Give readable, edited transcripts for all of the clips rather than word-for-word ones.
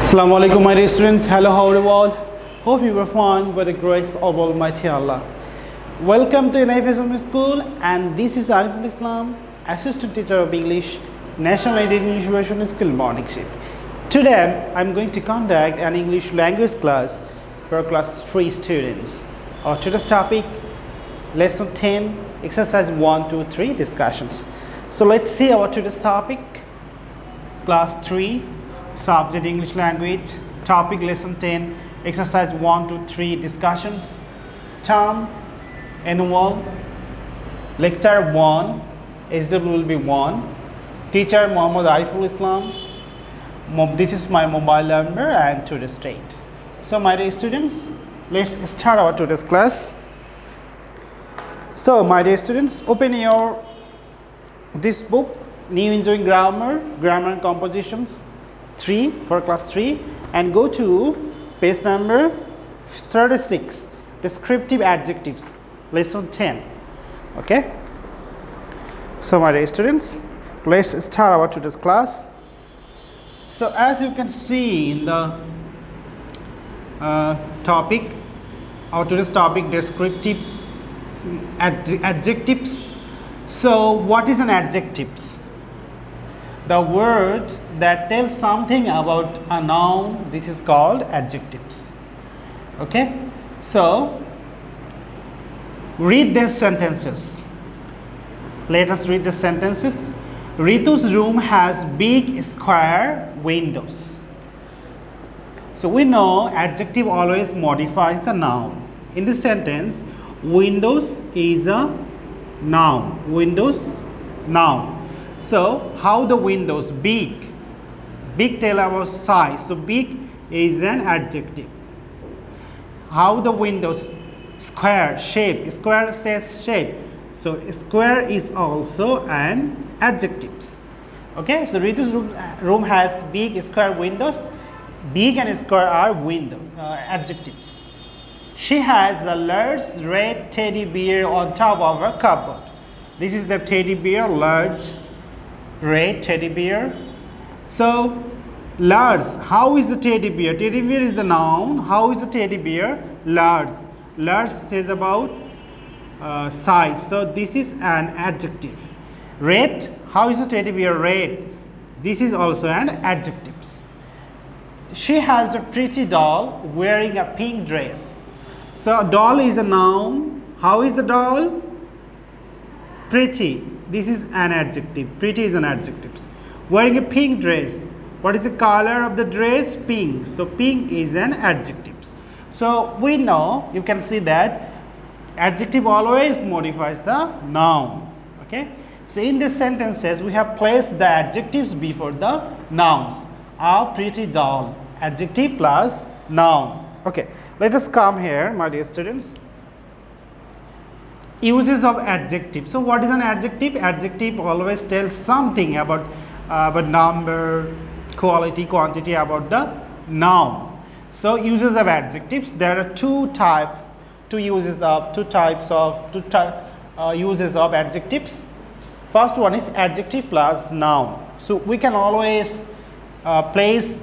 Assalamu alaikum, my dear students. Hello, how are you all? Hope you were fine by the grace of Almighty Allah. Welcome to Untitled School, and this is Ariful Islam, Assistant Teacher of English, National Aided English Version School Morning Shift. Today, I'm going to conduct an English language class for class 3 students. Our today's topic, Lesson 10, Exercise 1, 2, 3 discussions. So let's see our today's topic, Class 3. Subject English language, topic lesson 10, exercise 1 to 3 discussions, term, annual, lecture 1, SW will be 1, teacher Muhammad Ariful Islam, this is my mobile number and today's date. So my dear students, let's start our today's class. So my dear students, open your this book, New Enjoying Grammar and Compositions 3 for class 3, and go to page number 36, descriptive adjectives, lesson 10. Okay, so my dear students, let's start our today's class. So as you can see in the topic, our today's topic, descriptive adjectives. So what is an adjectives? The word that tells something about a noun, this is called adjectives. Okay, so read these sentences. Let us read the sentences. Ritu's room has big square windows. So we know adjective always modifies the noun. In this sentence, windows is a noun. Windows, noun. So how the windows, big tell about size, so big is an adjective. How the windows, square, shape, square says shape, so square is also an adjectives. Okay, so Ritu's room has big square windows. Big and square are adjectives. She has a large red teddy bear on top of her cupboard. This is the teddy bear, large red teddy bear. So large, how is the teddy bear? Teddy bear is the noun. How is the teddy bear? Large. Large says about size, so this is an adjective. Red, how is the teddy bear? Red. This is also an adjective. She has a pretty doll wearing a pink dress. So doll is a noun. How is the doll? Pretty. This is an adjective. Pretty is an adjective. Wearing a pink dress. What is the color of the dress? Pink. So pink is an adjective. So we know, you can see that adjective always modifies the noun. Okay. So in these sentences, we have placed the adjectives before the nouns. A pretty doll. Adjective plus noun. Okay. Let us come here, my dear students. Uses of adjective. So what is an adjective? Adjective always tells something about number, quality, quantity, about the noun. So uses of adjectives, there are two types of uses of adjectives. First one is adjective plus noun. So we can always place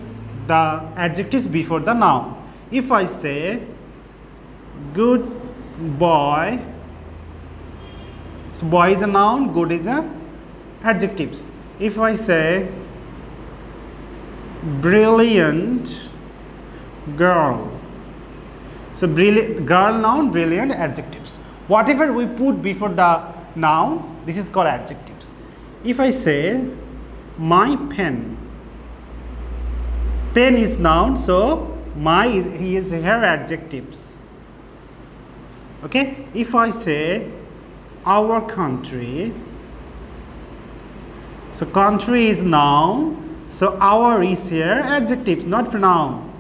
the adjectives before the noun. If I say good boy, so boy is a noun, good is a adjectives. If I say brilliant girl, so brilliant girl noun, brilliant adjectives. Whatever we put before the noun, this is called adjectives. If I say my pen, pen is noun, so he is here adjectives. Okay. If I say our country, so country is noun, so our is here adjectives, not pronoun.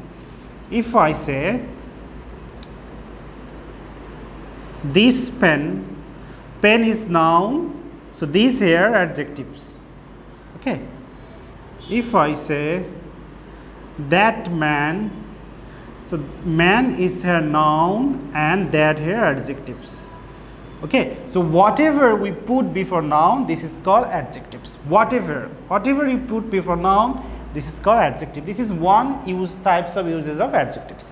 If I say this pen, pen is noun, so these here adjectives. Okay. If I say that man, so man is here noun and that here adjectives. Okay, so whatever we put before noun, this is called adjectives. Whatever you put before noun, This is called adjective. This is one types of uses of adjectives.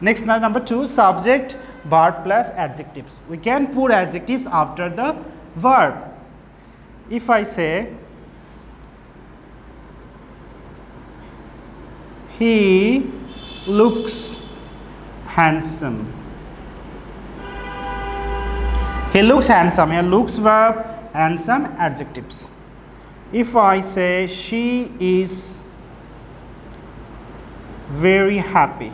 Next, number 2, subject, verb plus adjectives. We can put adjectives after the verb. If I say, he looks handsome. He looks handsome. Here looks verb, handsome adjectives. If I say she is very happy.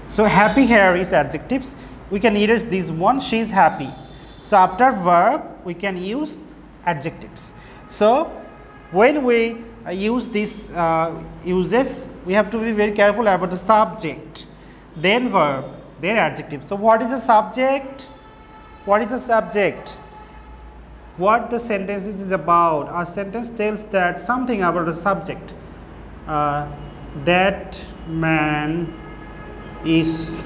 So happy here is adjectives. We can use this one, she is happy. So after verb we can use adjectives. So when we use these uses, we have to be very careful about the subject, then verb, then adjective. So what is the subject? What is the subject? What the sentence is about? A sentence tells that something about the subject. That man is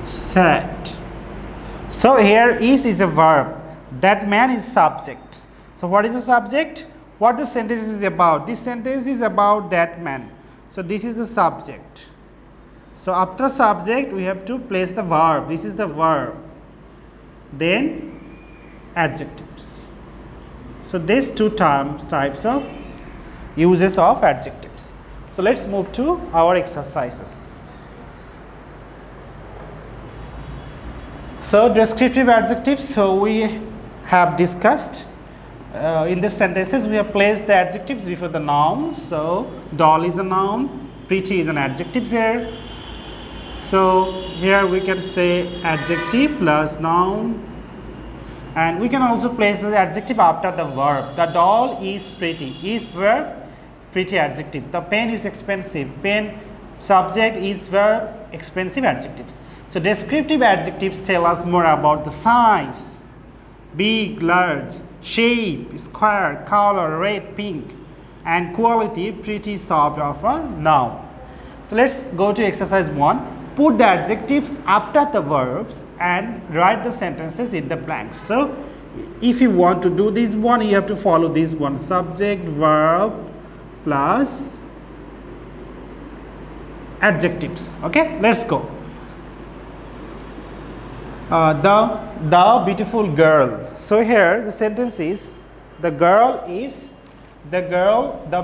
sad. So here is a verb. That man is subject. So what is the subject? What the sentence is about? This sentence is about that man. So this is the subject. So after subject we have to place the verb. This is the verb. Then adjectives. So these two types of uses of adjectives. So let's move to our exercises. So descriptive adjectives. So we have discussed in the sentences we have placed the adjectives before the nouns. So doll is a noun, pretty is an adjective here. So here we can say adjective plus noun, and we can also place the adjective after the verb. The doll is pretty, is verb, pretty adjective. The pen is expensive, pen subject is verb, expensive adjectives. So descriptive adjectives tell us more about the size, big, large, shape, square, color, red, pink, and quality, pretty, soft of a noun. So let's go to exercise 1. Put the adjectives after the verbs and write the sentences in the blanks. So if you want to do this one, you have to follow this one: subject, verb plus adjectives. Okay, let's go. The beautiful girl. So here the sentence is the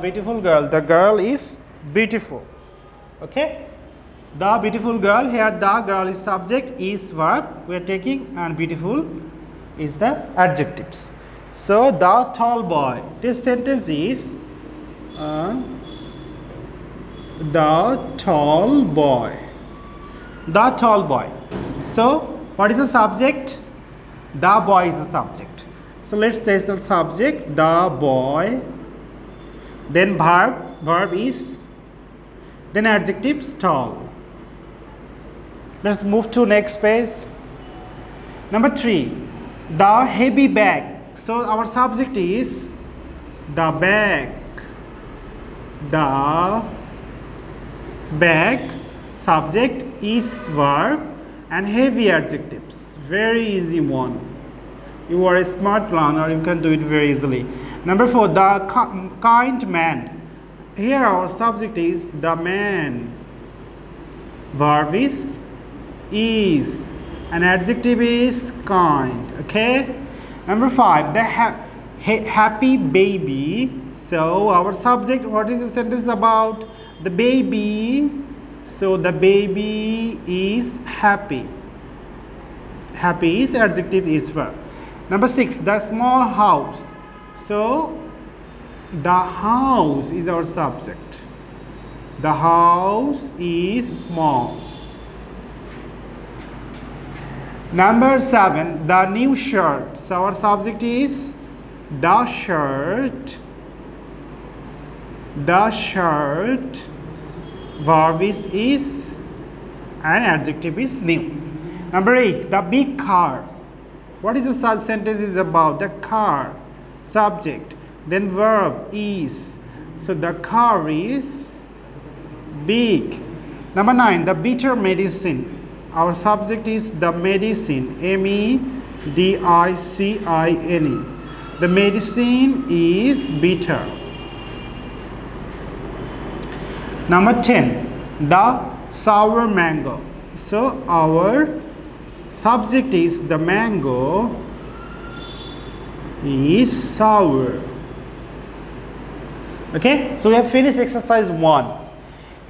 beautiful girl. The girl is beautiful. Okay. The beautiful girl. Here the girl is subject, is verb we are taking, and beautiful is the adjectives. So the tall boy. This sentence is the tall boy. The tall boy. So what is the subject? The boy is the subject. So let's say the subject, the boy, then verb is, then adjectives, tall. Let's move to next page. Number 3, the heavy bag. So our subject is the bag. The bag, subject is verb, and heavy adjectives. Very easy one. You are a smart learner, you can do it very easily. Number 4, the kind man. Here our subject is the man. Verb is, and adjective is kind. Okay. Number 5, the happy baby. So our subject, what is the sentence about? The baby. So the baby is happy. Happy is adjective, is verb. Number 6, the small house. So the house is our subject. The house is small. Number 7, the new shirt. So our subject is the shirt. The shirt. Verb is, and adjective is new. Number 8, the big car. What is the sentence is about? The car, subject, then verb is. So the car is big. Number 9, the bitter medicine. Our subject is the medicine, D-I-C-I-N-E. The medicine is bitter. Number 10, the sour mango. So our subject is the mango is sour. Okay, so we have finished exercise 1.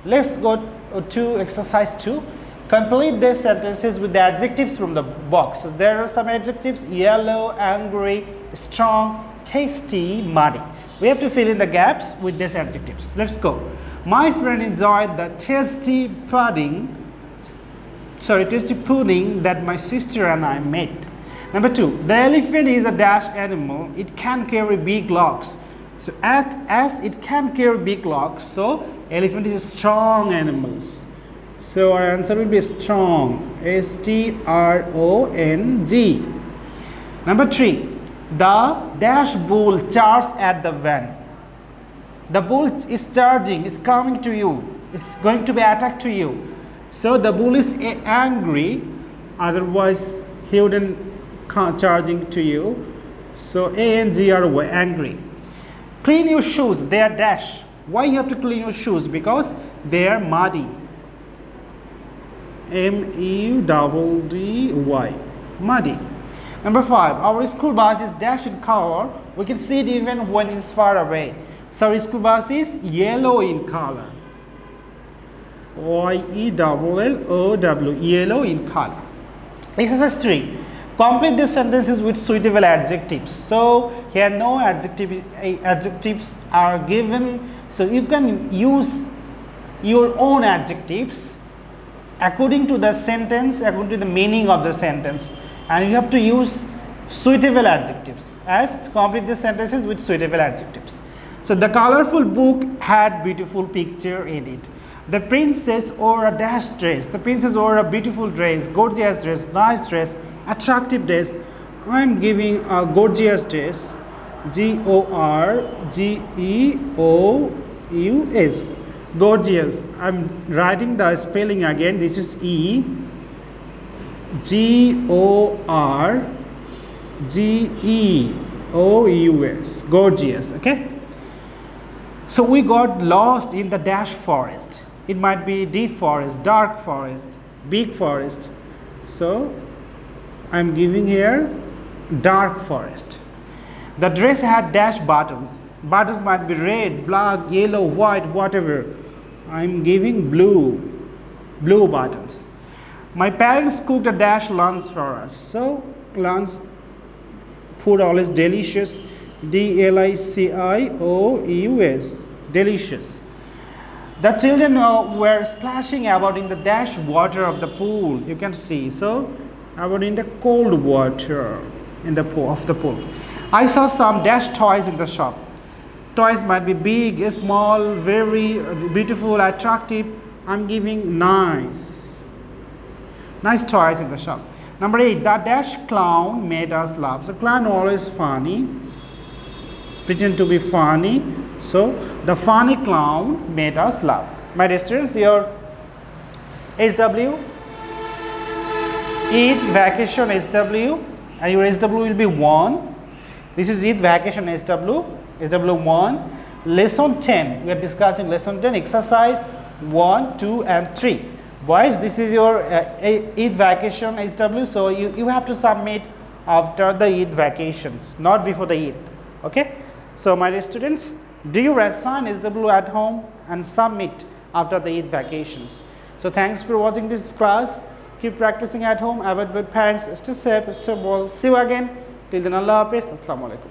Let's go to exercise 2. Complete these sentences with the adjectives from the box. So there are some adjectives: yellow, angry, strong, tasty, muddy. We have to fill in the gaps with these adjectives. Let's go. My friend enjoyed the tasty pudding that my sister and I made. Number 2, the elephant is a dash animal. It can carry big logs. So as it can carry big logs, so elephant is a strong animals. So our answer will be strong. S-T-R-O-N-G. Number 3, the dash bull charges at the van. The bull is charging, is coming to you, is going to be attacked to you. So the bull is angry, otherwise he wouldn't charging to you. So A-N-G-R-Y, angry. Clean your shoes, they are dash. Why you have to clean your shoes? Because they are muddy. M-U-D-D-Y, muddy. Number 5, our school bus is dash in color. We can see it even when it is far away. So our school bus is yellow in color. Y-E-L-L-O-W, yellow in color. Exercise 3. Complete the sentences with suitable adjectives. So here no adjectives are given. So you can use your own adjectives according to the sentence, according to the meaning of the sentence, and you have to use suitable adjectives as complete the sentences with suitable adjectives. So the colorful book had beautiful picture in it. The princess wore a dash dress. The princess wore a beautiful dress, gorgeous dress, nice dress, attractive dress. I am giving a gorgeous dress. G-O-R-G-E-O-U-S. Gorgeous. I'm writing the spelling again. This is E G-O-R-G-E-O-U-S. Gorgeous. Okay. So we got lost in the dash forest. It might be deep forest, dark forest, big forest. So I'm giving here dark forest. The dress had dash buttons. Buttons might be red, black, yellow, white, whatever. I'm giving blue buttons. My parents cooked a dash lunch for us. So lunch, food always delicious. D-L-I-C-I-O-U-S, delicious. The children were splashing about in the dash water of the pool. You can see. So about in the cold water in the pool of the pool. I saw some dash toys in the shop. Toys might be big, small, very beautiful, attractive. I'm giving nice toys in the shop. Number 8, the dash clown made us laugh. So clown always funny, pretend to be funny. So the funny clown made us laugh. My dear students, your SW, eat vacation SW, and your SW will be 1. This is eat vacation SW. SW1, lesson 10. We are discussing lesson 10, exercise 1, 2, and 3. Boys, this is your Eid vacation SW. So you have to submit after the Eid vacations, not before the Eid. Okay. So my dear students, do you assign SW at home and submit after the Eid vacations? So thanks for watching this class. Keep practicing at home. Avoid with parents. Stay safe. Stay well. See you again. Till then, Allah Hafiz. Assalamu alaikum.